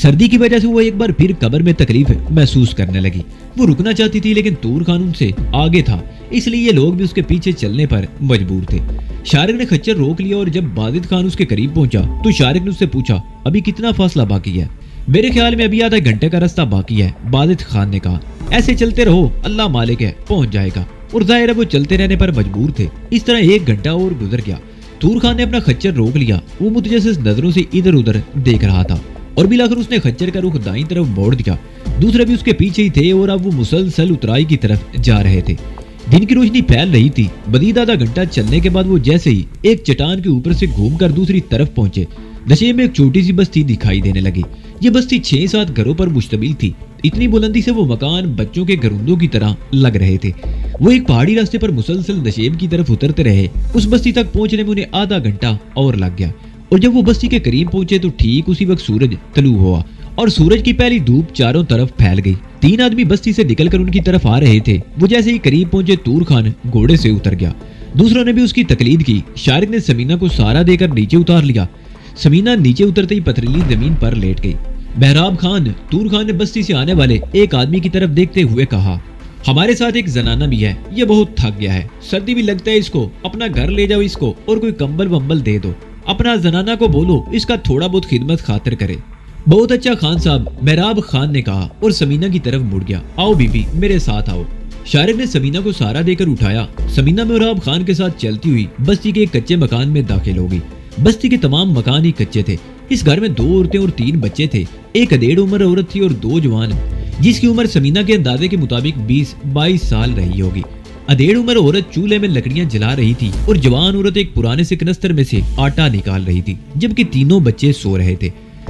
سردی کی وجہ سے وہ ایک بار پھر کمر میں تکلیف محسوس کرنے لگی۔ وہ رکنا چاہتی تھی لیکن طور خان ان سے آگے تھا، اس لیے یہ لوگ بھی اس کے پیچھے چلنے پر مجبور تھے۔ شارق نے خچر روک لیا اور جب باجد خان اس کے قریب پہنچا تو شارق نے اس سے پوچھا ابھی کتنا فاصلہ باقی ہے؟ میرے خیال میں ابھی آدھا گھنٹے کا راستہ باقی ہے، باجد خان نے کہا۔ ایسے چلتے رہو، اللہ مالک ہے پہنچ جائے گا۔ اور ظاہر ہے وہ چلتے رہنے پر مجبور تھے۔ اس طرح ایک گھنٹہ اور گزر گیا۔ طور خان نے اپنا خچر روک لیا، وہ متجسس نظروں سے ادھر ادھر دیکھ رہا تھا اور بالآخر اس نے خچر کا رخ دائیں طرف موڑ دیا۔ دوسرے بھی اس کے پیچھے ہی تھے اور اب وہ مسلسل اترائی کی طرف جا رہے تھے۔ دن کی روشنی پھیل رہی تھی۔ مزید آدھا گھنٹہ چلنے کے بعد وہ جیسے ہی ایک چٹان کے اوپر سے گھوم کر دوسری طرف پہنچے، نشے میں ایک چھوٹی سی بستی دکھائی دینے لگی۔ یہ بستی 6-7 گھروں پر مشتمل تھی۔ اتنی بلندی سے وہ مکان بچوں کے گھروندوں کی طرح لگ رہے تھے۔ وہ ایک پہاڑی راستے پر مسلسل نشیب کی طرف اترتے رہے۔ اس بستی تک پہنچنے میں انہیں آدھا گھنٹہ اور لگ گیا اور جب وہ بستی کے قریب پہنچے تو ٹھیک اسی وقت سورج طلوع ہوا اور سورج کی پہلی دھوپ چاروں طرف پھیل گئی۔ 3 آدمی بستی سے نکل کر ان کی طرف آ رہے تھے۔ وہ جیسے ہی قریب پہنچے طور خان گھوڑے سے اتر گیا۔ دوسروں نے بھی اس کی تقلید کی۔ شارق نے سمینہ کو سہارا دے کر نیچے اتار لیا۔ سمینہ نیچے اترتے ہی پتھریلی زمین پر لیٹ گئی۔ بہرام خان، طور خان نے بستی سے آنے والے ایک آدمی کی طرف دیکھتے ہوئے کہا، ہمارے ساتھ ایک زنانہ بھی ہے، یہ بہت تھک گیا ہے، سردی بھی لگتا ہے اس کو، اپنا گھر لے جاؤ اس کو اور کوئی کمبل ومبل دے دو، اپنا زنانہ کو بولو اس کا تھوڑا بہت خدمت خاطر کرے۔ بہت اچھا خان صاحب، بہرام خان نے کہا اور سمینہ کی طرف مڑ گیا۔ آؤ بی بی میرے ساتھ آؤ۔ شارق نے سمینہ کو سہارا دے کر اٹھایا۔ سمینہ بہرام خان کے ساتھ چلتی ہوئی بستی کے ایک کچے مکان میں داخل ہو گئی۔ بستی کے تمام مکان ہی کچے تھے۔ اس گھر میں 2 عورتیں اور 3 بچے تھے۔ ایک ادھیڑ عمر عورت تھی اور 2 جوان، جس کی عمر سمینہ کے اندازے کے مطابق 20-22 سال رہی ہوگی۔ ادھیڑ عمر عورت چولہے میں لکڑیاں جلا رہی تھی اور جوان عورت ایک پرانے سے کنستر میں سے آٹا نکال رہی تھی، جبکہ تینوں بچے سو رہے تھے۔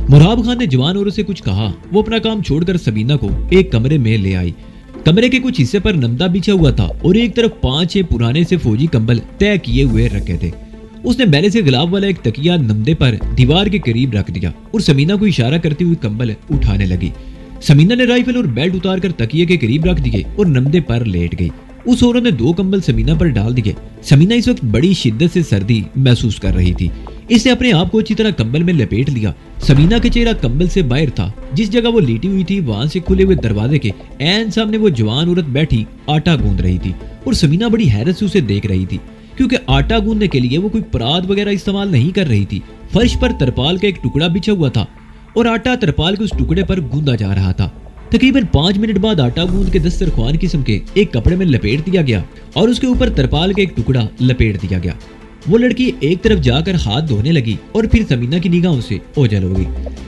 مراب خان نے جوان عورت سے کچھ کہا۔ وہ اپنا کام چھوڑ کر سمینہ کو ایک کمرے میں لے آئی۔ کمرے کے کچھ حصے پر نمدہ بچھا ہوا تھا اور ایک طرف 5-6 پرانے سے فوجی کمبل طے کیے ہوئے رکھے تھے۔ اس نے بیلے سے غلاف والا ایک تکیہ نمدے پر دیوار کے قریب رکھ دیا اور سمینہ کو اشارہ کرتے ہوئے کمبل اٹھانے لگی۔ سمینہ نے رائفل اور بیلٹ اتار کر تکیے کے قریب رکھ دیے اور نمدے پر لیٹ گئی۔ اس عورت نے 2 کمبل سمینہ پر ڈال دیے۔ سمینہ اس وقت بڑی شدت سے سردی محسوس کر رہی تھی۔ اس نے اپنے آپ کو اچھی طرح کمبل میں لپیٹ لیا۔ سمینہ کا چہرہ کمبل سے باہر تھا۔ جس جگہ وہ لیٹی ہوئی تھی وہاں سے کھلے ہوئے دروازے کے عین سامنے وہ جوان عورت بیٹھی آٹا گوندھ رہی تھی اور سمینہ بڑی حیرت سے اسے دیکھ رہی تھی، کیونکہ آٹا گوندنے کے لیے وہ کوئی پرات وغیرہ استعمال نہیں کر رہی تھی۔ فرش پر ترپال کا ایک ٹکڑا بچھا ہوا تھا اور آٹا ترپال کے اس ٹکڑے پر گوندا جا رہا تھا۔ تقریباً 5 منٹ بعد آٹا گوند کے دسترخوان قسم کے ایک کپڑے میں لپیٹ دیا گیا اور اس کے اوپر ترپال کا ایک ٹکڑا لپیٹ دیا گیا۔ وہ لڑکی ایک طرف جا کر ہاتھ دھونے لگی اور پھر سمینہ کی نگاہوں سے اوجھل ہو گئی۔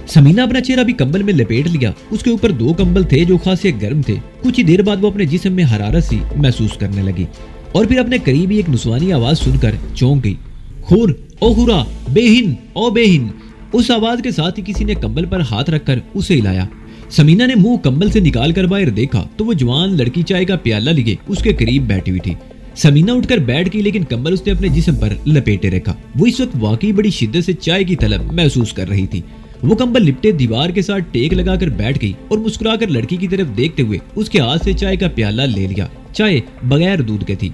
سمینہ اپنا چہرہ بھی کمبل میں لپیٹ لیا۔ اس کے اوپر 2 کمبل تھے جو خاصے گرم تھے۔ کچھ ہی دیر بعد وہ اپنے جسم میں حرارت سی محسوس کرنے لگی اور پھر اپنے قریب ہی ایک نسوانی آواز سن کر چونک گئی۔ خور او خورا بےہن او بےہن۔ اس آواز کے ساتھ ہی کسی نے کمبل پر ہاتھ رکھ کر اسے ہلایا۔ سمینہ نے منہ کمبل سے نکال کر باہر دیکھا تو وہ جوان لڑکی چائے کا پیالہ لیے اس کے قریب بیٹھی ہوئی تھی۔ سمینہ اٹھ کر بیٹھ گئی لیکن کمبل اس نے اپنے جسم پر لپیٹے رکھا۔ وہ اس وقت واقعی بڑی شدت سے چائے کی طلب محسوس کر رہی تھی۔ وہ کمبل لپٹے دیوار کے ساتھ ٹیک لگا کر بیٹھ گئی اور مسکرا کر لڑکی کی طرف دیکھتے ہوئے اس کے ہاتھ سے چائے کا پیالہ لے لیا۔ چائے بغیر دودھ کے تھی۔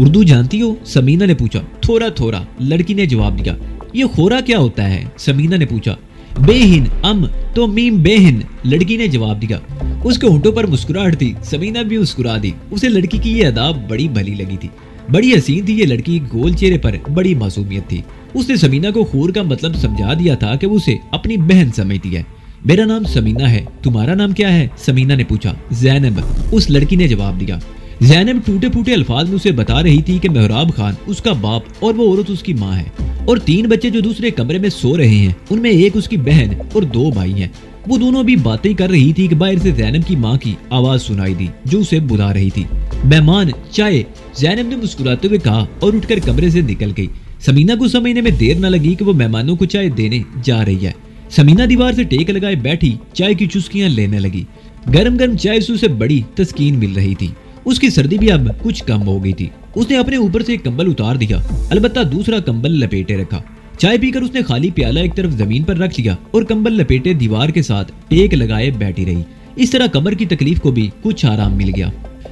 اردو جانتی ہو؟ سمینہ نے پوچھا۔ تھوڑا تھوڑا، لڑکی نے جواب دیا۔ یہ خورا کیا ہوتا ہے؟ سمینہ نے پوچھا۔ بےہن ام تو میم بےہن، لڑکی نے جواب دیا۔ اس کے ہونٹوں پر مسکراہٹ تھی۔ سمینہ بھی مسکرا دی۔ اسے لڑکی کی یہ ادا بڑی بھلی لگی تھی۔ بڑی حسین تھی یہ لڑکی، گول چہرے پر بڑی معصومیت تھی۔ اس نے سمینہ کو خور کا مطلب سمجھا دیا تھا کہ وہ اسے اپنی بہن سمجھتی ہے۔ میرا نام سمینہ ہے، تمہارا نام کیا ہے؟ سمینہ نے پوچھا۔ زینب، اس لڑکی نے جواب دیا۔ زینب ٹوٹے پھوٹے الفاظ میں اسے بتا رہی تھی کہ محراب خان اس کا باپ اور وہ عورت اس کی ماں ہے، اور 3 بچے جو دوسرے کمرے میں سو رہے ہیں ان میں ایک اس کی بہن اور 2 بھائی ہیں۔ وہ دونوں بھی باتیں کر رہی تھی کہ باہر سے زینب کی ماں کی آواز سنائی دی جو اسے بلا رہی تھی۔ مہمان چائے، زینب نے مسکراتے ہوئے کہا اور اٹھ کر کمرے سے نکل گئی۔ سمینہ کو سمجھنے میں دیر نہ لگی کہ وہ مہمانوں کو چائے دینے جا رہی ہے۔ سمینہ دیوار سے ٹیک لگائے بیٹھی چائے کی چسکیاں لینے لگی۔ گرم گرم چائے سے اسے بڑی تسکین مل رہی تھی۔ اس کی سردی بھی اب کچھ کم ہو گئی تھی۔ اس نے اپنے اوپر سے ایک کمبل اتار دیا، البتہ دوسرا کمبل لپیٹے رکھا۔ چائے پی کر اس نے خالی پیالہ ایک طرف زمین پر رکھ لیا اور کمبل لپیٹے دیوار کے ساتھ ٹیک لگائے بیٹھی رہی۔ اس طرح کمر کی تکلیف کو بھی کچھ آرام مل گیا۔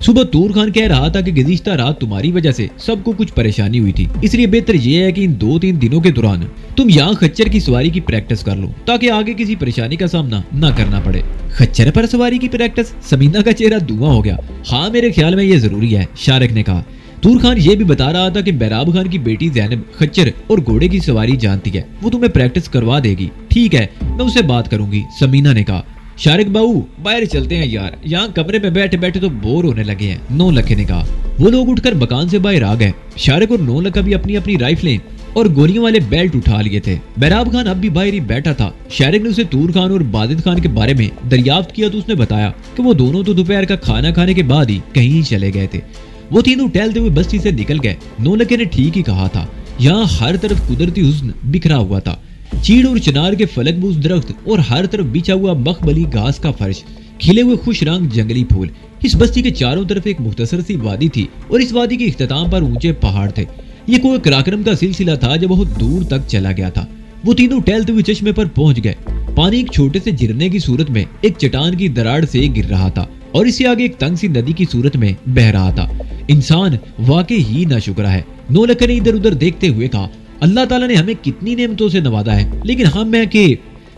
صبح طور خان کہہ رہا تھا کہ گزشتہ رات تمہاری وجہ سے سب کو کچھ پریشانی ہوئی تھی، اس لیے بہتر یہ ہے کہ ان 2-3 دنوں کے دوران تم یہاں خچر کی سواری کی پریکٹس کر لو تاکہ آگے کسی پریشانی کا سامنا نہ کرنا پڑے۔ خچر پر سواری کی پریکٹس؟ سمینہ کا چہرہ دھواں ہو گیا۔ ہاں میرے خیال میں یہ ضروری ہے، شارق نے کہا۔ طور خان یہ بھی بتا رہا تھا کہ میراب خان کی بیٹی زینب خچر اور گھوڑے کی سواری جانتی ہے، وہ تمہیں پریکٹس کروا دے گی۔ ٹھیک ہے، میں اسے بات کروں گی، سمینہ نے کہا۔ شارق باؤ باہر چلتے ہیں یار، یہاں کمرے میں بیٹھے بیٹھے تو بور ہونے لگے ہیں، 9 لکھے نے کہا۔ وہ لوگ اٹھ کر مکان سے باہر آ گئے۔ شارق اور 9 لکھا بھی اپنی اپنی رائفلیں اور گولیوں والے بیلٹ اٹھا لیے تھے۔ میراب خان اب بھی باہر ہی بیٹھا تھا۔ شارق نے اسے طور خان اور بادد خان کے بارے میں دریافت کیا تو اس نے بتایا کہ وہ دونوں تو دوپہر کا کھانا کھانے کے بعد ہی کہیں چلے گئے تھے۔ وہ تینوں ٹہلتے ہوئے بستی سے نکل گئے۔ 9 لکھے نے ٹھیک ہی کہا تھا، یہاں ہر طرف قدرتی حسن بکھرا ہوا تھا، چیڑ اور چنار کے فلک بوس درخت اور ہر طرف بچھا ہوا مخملی گھاس کا فرش، کھلے ہوئے خوش رنگ جنگلی پھول۔ اس بستی کے چاروں طرف ایک مختصر سی وادی تھی اور اس وادی کے اختتام پر اونچے پہاڑ تھے۔ یہ کوئی کراکرم کا سلسلہ تھا جو بہت دور تک چلا گیا تھا۔ وہ تینوں ٹہلتے ہوئے چشمے پر پہنچ گئے۔ پانی ایک چھوٹے سے جھرنے کی صورت میں ایک چٹان کی دراڑ سے گر رہا تھا اور اس سے آگے ایک تنگ سی ندی کی صورت میں بہ رہا تھا۔ انسان واقعی ہی ناشکرا ہے، 9 لکھے نے ادھر ادھر دیکھتے ہوئے کہا۔ اللہ تعالیٰ نے ہمیں کتنی نعمتوں سے نوازا ہے، لیکن ہم میں کہ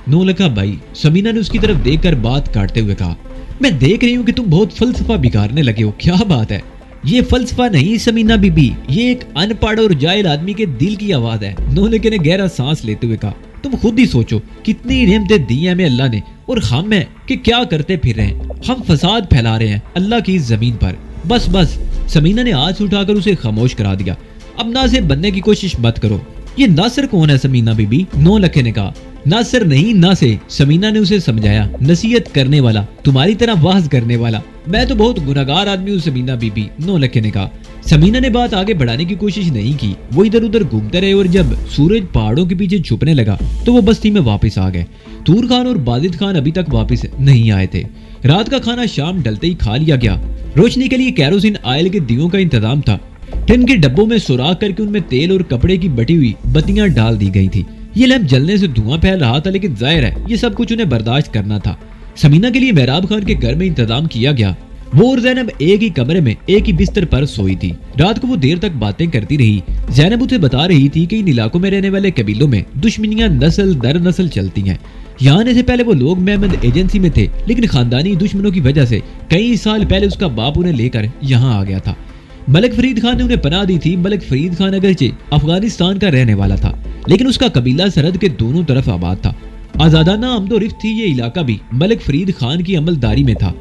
9 لکھا بھائی، سمینہ نے اس کی طرف دیکھ کر بات کاٹتے ہوئے کہا۔ میں دیکھ رہی ہوں کہ تم بہت فلسفہ بگاڑنے لگے ہو، کیا بات ہے؟ یہ فلسفہ نہیں سمینہ بی بی، یہ ایک ان پڑھ اور جاہل آدمی کے دل کی آواز ہے۔ 9 لکھے نے گہرا سانس لیتے ہوئے کہا۔ تم خود ہی سوچو کتنی نعمتیں دی ہیں ہمیں اللہ نے، اور ہم ہیں کہ کیا کرتے پھر رہے ہیں؟ ہم فساد پھیلا رہے ہیں اللہ کی زمین پر۔ بس بس، سمینہ نے ہاتھ اٹھا کر اسے خاموش کرا دیا۔ اب ناصر بننے کی کوشش مت کرو۔ یہ ناصر کون ہے سمینہ بی بی؟ 9 لکھے نے کہا۔ ناصر نہیں ناصر، سمینہ نے اسے سمجھایا، نصیحت کرنے والا، تمہاری طرح واعظ کرنے والا۔ میں تو بہت گناہگار آدمی ہوں سمینہ بی بی، 9 لکھے نے کہا۔ سمینہ نے بات آگے بڑھانے کی کوشش نہیں کی، وہ ادھر ادھر گھومتے رہے اور جب سورج پہاڑوں کے پیچھے چھپنے لگا تو وہ بستی میں واپس آ گئے۔ طور خان اور بادد خان ابھی تک واپس نہیں آئے تھے۔ رات کا کھانا شام ڈلتے ہی کھا لیا گیا۔ روشنی کے لیے کیروسین آئل کے دیوں کا انتظام تھا۔ ٹن کے ڈبوں میں سوراخ کر کے ان میں تیل اور کپڑے کی بٹی ہوئی بتیاں ڈال دی گئی تھی۔ یہ لیمپ جلنے سے دھواں پھیل رہا تھا، لیکن ظاہر ہے یہ سب کچھ انہیں برداشت کرنا تھا۔ سمینہ کے لیے میراب خان کے گھر میں انتظام کیا گیا۔ وہ اور زینب ایک ہی کمرے میں ایک ہی بستر پر سوئی تھی۔ رات کو وہ دیر تک باتیں کرتی رہی۔ زینب اسے بتا رہی تھی کہ ان علاقوں میں رہنے والے قبیلوں میں دشمنیاں نسل در نسل چلتی ہیں۔ یہاں آنے سے پہلے وہ لوگ محمد ایجنسی میں تھے، لیکن خاندانی دشمنوں کی وجہ سے کئی سال پہلے اس کا باپ انہیں لے کر یہاں آ گیا تھا۔ ملک فرید خان نے انہیں پناہ دی تھی۔ ملک فرید خان اگرچہ افغانستان کا رہنے والا تھا، لیکن اس کا قبیلہ سرحد کے دونوں طرف آباد تھا۔ آزادانہ آمد و رفت تھی۔ یہ علاقہ بھی ملک فرید خان کی عملداری میں تھا۔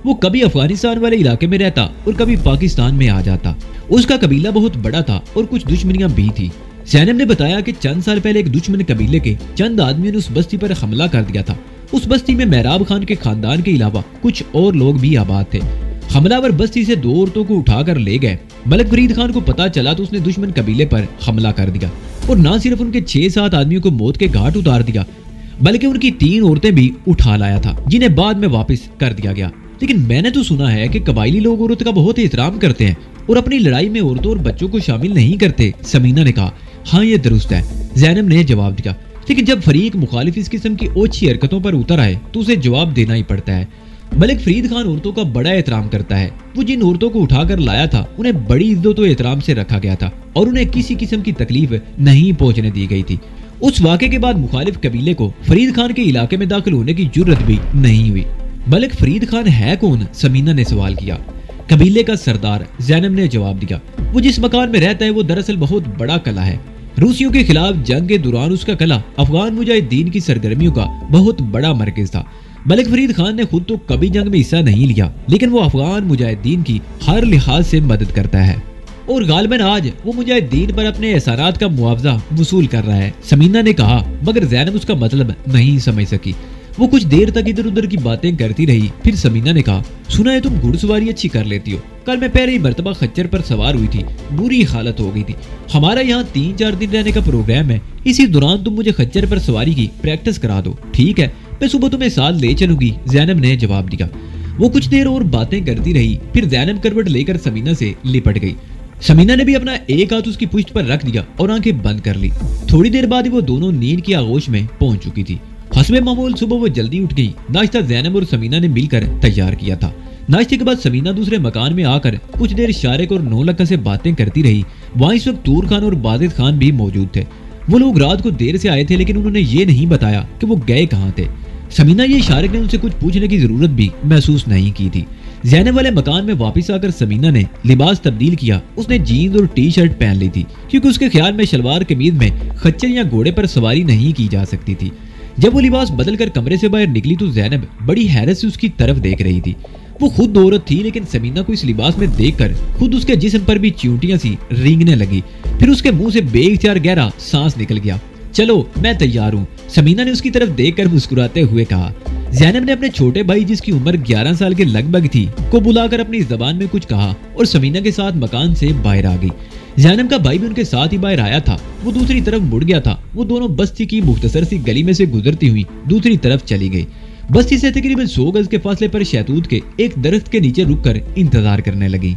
وہ کبھی افغانستان والے علاقے میں رہتا اور کبھی پاکستان میں آ جاتا۔ اس کا قبیلہ بہت بڑا تھا اور کچھ دشمنیاں بھی تھی۔ زینب نے بتایا کہ چند سال پہلے ایک دشمن قبیلے کے چند آدمیوں نے اس بستی پر حملہ کر دیا تھا۔ اس بستی میں میراب خان کے خاندان کے علاوہ کچھ اور لوگ بھی آباد تھے۔ حملہ ور بستی سے 2 عورتوں کو اٹھا کر لے گئے۔ ملک فرید خان کو پتا چلا تو اس نے دشمن قبیلے پر حملہ کر دیا اور نہ صرف ان کے 6-7 آدمیوں کو موت کے گھاٹ اتار دیا، بلکہ ان کی 3 عورتیں بھی اٹھا لایا تھا، جنہیں بعد میں واپس کر دیا گیا۔ لیکن میں نے تو سنا ہے کہ قبائلی لوگ عورت کا بہت احترام کرتے ہیں اور اپنی لڑائی میں عورتوں اور بچوں کو شامل نہیں کرتے، سمینہ نے کہا۔ ہاں یہ درست ہے، زینب نے جواب دیا، لیکن جب فریق مخالف اس قسم کی اوچھی حرکتوں پر اتر آئے تو اسے جواب دینا ہی پڑتا ہے۔ ملک فرید خان عورتوں کا بڑا احترام کرتا ہے۔ وہ جن عورتوں کو اٹھا کر لایا تھا انہیں بڑی عزت و احترام سے رکھا گیا تھا اور انہیں کسی قسم کی تکلیف نہیں پہنچنے دی گئی تھی۔ اس واقعے کے بعد مخالف قبیلے کو فرید خان کے علاقے میں داخل ہونے کی جرت بھی نہیں ہوئی۔ ملک فرید خان ہے کون؟ سمینہ نے سوال کیا۔ قبیلے کا سردار، زینب نے جواب دیا۔ وہ جس مکان میں رہتا ہے وہ دراصل بہت بڑا قلعہ ہے۔ روسیوں کے خلاف جنگ کے دوران اس کا قلعہ افغان مجاہدین کی سرگرمیوں کا بہت بڑا مرکز تھا۔ ملک فرید خان نے خود تو کبھی جنگ میں حصہ نہیں لیا، لیکن وہ افغان مجاہدین کی ہر لحاظ سے مدد کرتا ہے اور غالباً آج وہ مجاہدین پر اپنے احسانات کا معاوضہ وصول کر رہا ہے، سمینہ نے کہا، مگر زینب اس کا مطلب نہیں سمجھ سکی۔ وہ کچھ دیر تک ادھر ادھر کی باتیں کرتی رہی، پھر سمینہ نے کہا، سنا ہے تم گھڑ سواری اچھی کر لیتی ہو۔ کل میں پہلی مرتبہ خچر پر سوار ہوئی تھی، بری حالت ہو گئی تھی۔ ہمارا یہاں 3-4 دن رہنے کا پروگرام ہے، اسی دوران تم مجھے خچر پر سواری کی پریکٹس کرا دو، ٹھیک ہے؟ میں صبح تمہیں ساتھ لے چلوں گی، زینب نے جواب دیا۔ وہ کچھ دیر اور باتیں کرتی رہی، پھر زینب کروٹ لے کر سمینہ سے لپٹ گئی۔ سمینہ نے بھی اپنا ایک ہاتھ اس کی پشت پر رکھ دیا اور آنکھیں بند کر لی۔ تھوڑی دیر بعد وہ دونوں نیند کی آغوش میں پہنچ چکی تھی۔ حسب معمول صبح وہ جلدی اٹھ گئی۔ ناشتہ زینب اور سمینہ نے مل کر تیار کیا تھا۔ ناشتے کے بعد سمینہ دوسرے مکان میں آ کر کچھ دیر شارق اور نولکھا سے باتیں کرتی رہی۔ وہاں اس وقت طور خان اور بازد خان بھی موجود تھے۔ وہ لوگ رات کو دیر سے آئے تھے لیکن انہوں نے یہ نہیں بتایا کہ وہ گئے کہاں تھے۔ سمینہ یہ شارق نے ان سے کچھ پوچھنے کی ضرورت بھی محسوس نہیں کی تھی۔ زینب والے مکان میں واپس آ کر سمینہ نے لباس تبدیل کیا۔ اس نے جینز اور ٹی شرٹ پہن لی تھی کیونکہ اس کے خیال میں شلوار قمیض میں خچر یا گھوڑے پر سواری نہیں کی جا سکتی تھی۔ جب وہ لباس بدل کر کمرے سے باہر نکلی تو زینب بڑی حیرت سے اس کی طرف دیکھ رہی تھی۔ وہ خود عورت تھی لیکن سمینہ کو اس لباس میں دیکھ کر خود اس کے جسم پر بھی چیونٹیاں سی رینگنے لگی۔ پھر اس کے منہ سے بے اختیار گہرا سانس نکل گیا۔ چلو میں تیار ہوں، سمینہ نے اس کی طرف دیکھ کر مسکراتے ہوئے کہا۔ زینب نے اپنے چھوٹے بھائی جس کی عمر 11 سال کے لگ بھگ تھی کو بلا کر اپنی زبان میں کچھ کہا اور سمینہ کے ساتھ مکان سے باہر آ گئی۔ زینب کا بھائی بھی ان کے ساتھ ہی باہر آیا تھا۔ وہ دوسری طرف مڑ گیا تھا۔ وہ دونوں بستی کی مختصر سی گلی میں سے گزرتی ہوئی دوسری طرف چلی گئی۔ بستی سے تقریباً 100 گز کے فاصلے پر شہتوت کے ایک درخت کے نیچے رک کر انتظار کرنے لگی۔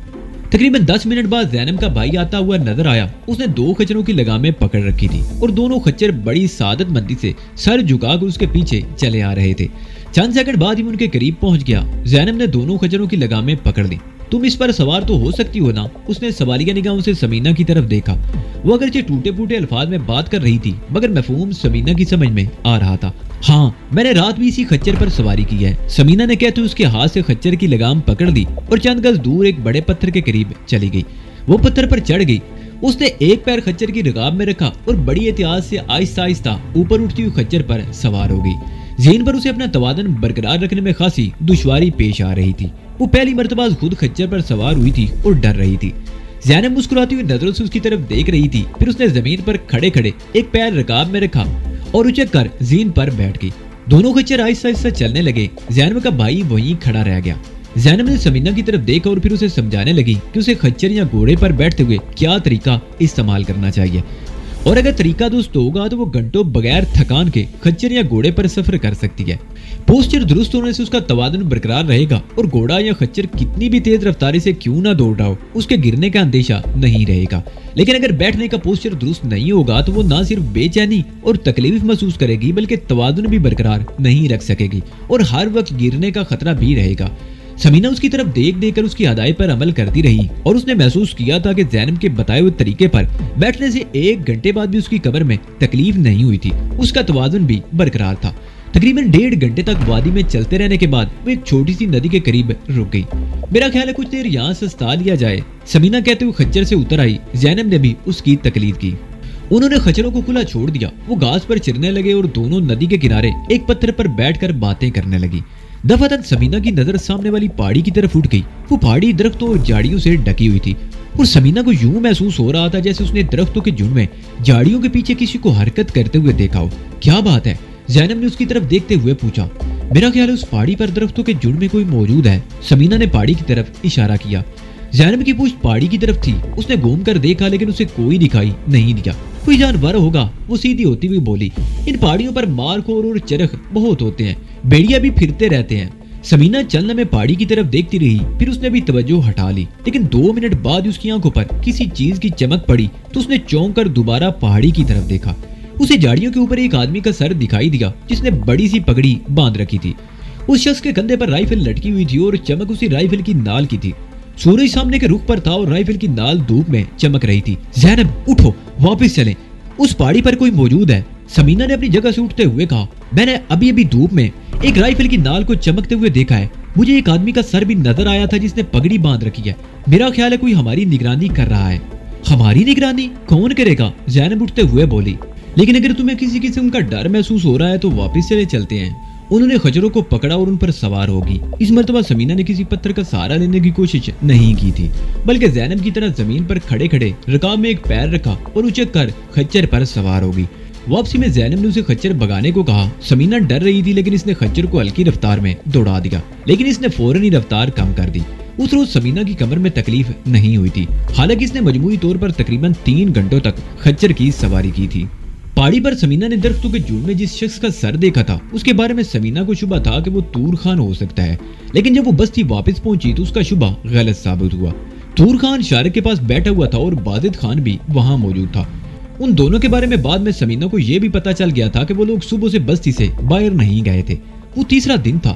تقریباً 10 منٹ بعد زینب کا بھائی آتا ہوا نظر آیا۔ اس نے 2 خچروں کی لگامیں پکڑ رکھی تھی اور دونوں خچر بڑی سعادت مندی سے سر جھکا کر اس کے پیچھے چلے آ رہے تھے۔ چند سیکنڈ بعد ہی ان کے قریب پہنچ گیا۔ زینب نے دونوں خچروں کی لگامیں پکڑ لی۔ تم اس پر سوار تو ہو سکتی ہو نا؟ اس نے سوالیہ نگاہوں سے سمینہ کی طرف دیکھا۔ وہ اگرچہ ٹوٹے پھوٹے الفاظ میں بات کر رہی تھی مگر مفہوم سمینہ کی سمجھ میں آ رہا تھا۔ ہاں، میں نے رات بھی اسی خچر پر سواری کی ہے، سمینہ نے کہتے اس کے ہاتھ سے خچر کی لگام پکڑ لی اور چند گز دور ایک بڑے پتھر کے قریب چلی گئی۔ وہ پتھر پر چڑھ گئی۔ اس نے ایک پیر خچر کی رکاب میں رکھا اور بڑی احتیاط سے آہستہ آہستہ اوپر اٹھتی ہوئی خچر پر سوار ہو گئی۔ ذہن پر اسے اپنا توازن برقرار رکھنے میں خاصی دشواری پیش آ رہی تھی۔ وہ پہلی مرتبہ خود خچر پر سوار ہوئی تھی اور ڈر رہی تھی۔ زینب مسکراتی ہوئی نظروں سے اس کی طرف دیکھ رہی تھی۔ پھر اس نے زمین پر کھڑے کھڑے ایک پیر رکاب میں رکھا اور اچک کر زین پر بیٹھ گئی۔ دونوں خچر آہستہ آہستہ چلنے لگے۔ زینب کا بھائی وہیں کھڑا رہ گیا۔ زینب نے سمینہ کی طرف دیکھا اور پھر اسے سمجھانے لگی کہ اسے خچر یا گھوڑے پر بیٹھتے ہوئے کیا طریقہ استعمال کرنا چاہیے، اور اگر طریقہ درست ہوگا تو وہ گھنٹوں بغیر تھکان کے خچر یا گھوڑے پر سفر کر سکتی ہے۔ پوسچر درست ہونے سے اس کا توازن برقرار رہے گا اور گھوڑا یا خچر کتنی بھی تیز رفتاری سے کیوں نہ دوڑ رہا ہو اس کے گرنے کا اندیشہ نہیں رہے گا۔ لیکن اگر بیٹھنے کا پوسچر درست نہیں ہوگا تو وہ نہ صرف بے چینی اور تکلیف محسوس کرے گی بلکہ توازن بھی برقرار نہیں رکھ سکے گی اور ہر وقت گرنے کا خطرہ بھی رہے گا۔ سمینہ اس کی طرف دیکھ دیکھ کر اس کی ہدایت پر عمل کرتی رہی اور اس نے محسوس کیا تھا کہ زینب کے بتائے ہوئے طریقے پر بیٹھنے سے 1 گھنٹے بعد بھی اس کی کمر میں تکلیف نہیں ہوئی تھی، اس کا توازن بھی برقرار تھا۔ تقریباً 1.5 گھنٹے تک وادی میں چلتے رہنے کے بعد وہ ایک چھوٹی سی ندی کے قریب رک گئی۔ میرا خیال ہے کچھ دیر یہاں سستا لیا جائے، سمینہ کہتے ہوئے خچر سے اتر آئی۔ زینب نے بھی اس کی تقلید کی۔ انہوں نے خچروں کو کھلا چھوڑ دیا۔ وہ گھاس پر چرنے لگے اور دونوں ندی کے کنارے ایک پتھر پر بیٹھ کر باتیں کرنے لگی۔ دفعتاً سمینہ کی نظر سامنے والی پہاڑی کی طرف اٹھ گئی۔ وہ پہاڑی درختوں اور جھاڑیوں سے ڈھکی ہوئی تھی اور سمینہ کو یوں محسوس ہو رہا تھا جیسے اس نے درختوں کے جھنڈ میں جھاڑیوں کے پیچھے کسی کو حرکت کرتے ہوئے دیکھا ہو۔ کیا بات ہے؟ زینب نے اس کی طرف دیکھتے ہوئے پوچھا۔ میرا خیال ہے اس پہاڑی پر درختوں کے جھنڈ میں کوئی موجود ہے، سمینہ نے پہاڑی کی طرف اشارہ کیا۔ زینب کی پوچھ پہاڑی کی طرف تھی۔ اس نے گھوم کر دیکھا لیکن اسے کوئی دکھائی نہیں دیا۔ کوئی جانور ہوگا، وہ سیدھی ہوتی ہوئی بولی۔ ان پہاڑیوں پر مارخور اور چرخ بہت ہوتے ہیں، بھیڑیا بھی پھرتے رہتے ہیں۔ سمینہ چلنے میں پہاڑی کی طرف دیکھتی رہی، پھر اس نے بھی توجہ ہٹا لی، لیکن 2 منٹ بعد اس کی آنکھوں پر کسی چیز کی چمک پڑی تو اس نے چونک کر دوبارہ پہاڑی کی طرف دیکھا۔ اسے جھاڑیوں کے اوپر ایک آدمی کا سر دکھائی دیا جس نے بڑی سی پگڑی باندھ رکھی تھی۔ اس شخص کے کندھے پر رائفل لٹکی ہوئی تھی اور چمک اسی رائفل کی نال کی تھی۔ سورج سامنے کے رخ پر تھا اور رائفل کی نال دھوپ میں چمک رہی تھی۔ زینب اٹھو، واپس چلیں، اس پہاڑی پر کوئی موجود ہے، سمینہ نے اپنی جگہ سے اٹھتے ہوئے کہا۔ میں نے ابھی دھوپ میں ایک رائفل کی نال کو چمکتے ہوئے دیکھا ہے۔ مجھے ایک آدمی کا سر بھی نظر آیا تھا جس نے پگڑی باندھ رکھی ہے۔ میرا خیال ہے کوئی ہماری نگرانی کر رہا ہے۔ ہماری نگرانی کون کرے گا؟ زینب اٹھتے ہوئے بولی۔ لیکن اگر تمہیں کسی قسم کا ڈر محسوس ہو رہا ہے تو واپس چلے چلتے ہیں۔ انہوں نے خچروں کو پکڑا اور ان پر سوار ہوگی۔ اس مرتبہ سمینہ نے کسی پتھر کا سہارا لینے کی کوشش نہیں کی تھی بلکہ زینب کی طرح زمین پر کھڑے کھڑے رکاب میں ایک پیر رکھا اور اچک کر خچر پر سوار ہوگی۔ واپسی میں زینب نے اسے خچر بگانے کو کہا۔ سمینہ ڈر رہی تھی لیکن اس نے خچر کو ہلکی رفتار میں دوڑا دیا، لیکن اس نے فوراً ہی رفتار کم کر دی۔ اس روز سمینہ کی کمر میں تکلیف نہیں ہوئی تھی، حالانکہ اس نے مجموعی طور پر تقریباً 3 گھنٹوں تک خچر کی سواری کی تھی۔ پہاڑی پر سمینہ نے درختوں کے جھنڈ میں جس شخص کا سر دیکھا تھا اس کے بارے میں سمینہ کو شبہ تھا کہ وہ طور خان ہو سکتا ہے، لیکن جب وہ بستی واپس پہنچی تو اس کا شبہ غلط ثابت ہوا۔ طور خان شارق کے پاس بیٹھا ہوا تھا اور بازد خان بھی وہاں موجود تھا۔ ان دونوں کے بارے میں بعد میں سمینہ کو یہ بھی پتا چل گیا تھا کہ وہ لوگ صبح سے بستی سے باہر نہیں گئے تھے۔ وہ تیسرا دن تھا۔